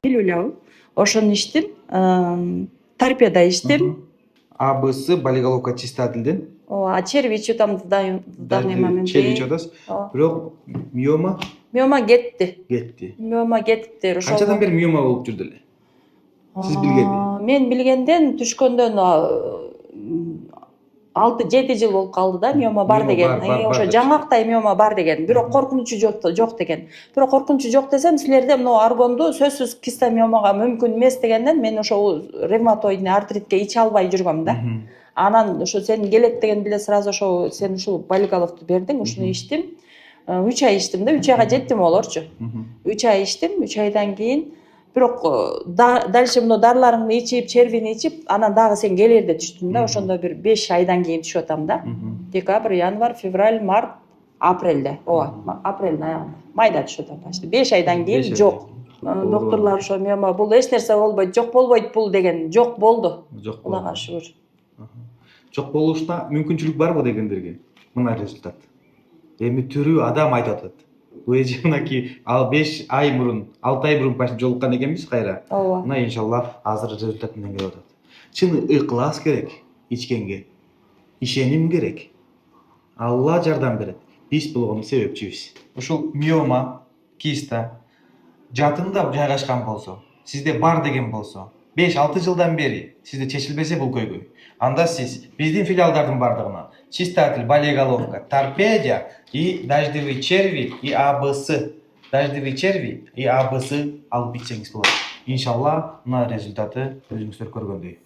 Ойлойм. Ошону иштим. Торпедо иштим. АБС болиголовка чистотилден. Ооба, черви ичүү там давний момент. Черви ичип атасыз. Бирок миома Миома кетти. кетти. Миома кетти. Канчадан бери миома болуп жүрдү эле? Сиз билгени? Мен билгенден түшкөндөн 6-7 жыл болуп калды да, миома бар деген. Ошо жаңактай миома бар деген. Бирок коркунучу жок деген. Бирок коркунучу жок десем, силерде мына аргонду сөзсүз киста миомага мүмкүн эмес дегенден мен ошо ревматоидный артритке иче албай жүргөм да. Анан ошо сен келет деген биле сразу ошо сен ушул болиголовду бердиң, ушуну иштим. 3 ай иштим да, 3 айга жеттим олорчу. 3 ай иштим, 3 айдан кийин бирок дальше мына дарыларыңды ичип, червини ичип, анан дагы сен келерде түштүм да, ошондо бир 5 айдан кийин түшүп атам да. Декабрь, январь, февраль, март, апрелде. Ооба, апрелдин аягында. Майда түшүп атам почти. 5 айдан кийин жок. Докторлор ошо миома бул эч нерсе болбойт, жок болбойт бул деген. Жок болду. Жок болду. Кудайга шүгүр. Жок болушуна мүмкүнчүлүк барбы дегендерге? Мына результат. Эми түрүү адам айтып атат. Өзү мынакей 5 ай мурун, 6 ай мурун почти жолуккан экенбиз кайра. Ооба. Мына иншалла азыр результат менен келип атат. Чын ыклас керек ичкенге. Ишеним керек. Алла жардам берет. Биз болгону себепчибиз. Ушул миома, киста жатында жайгашкан болсо, сизде бар деген болсо, 5-6 жылдан бери сизде чечилбесе бул көйгөй, анда сиз биздин филиалдардын бардыгынан чистотил, болиголовка, торпедо и дождевый черви и АБС, дождевый черви и АБС алып ичсеңиз болот. Иншалла мына результаты өзүңүздөр көргөндөй.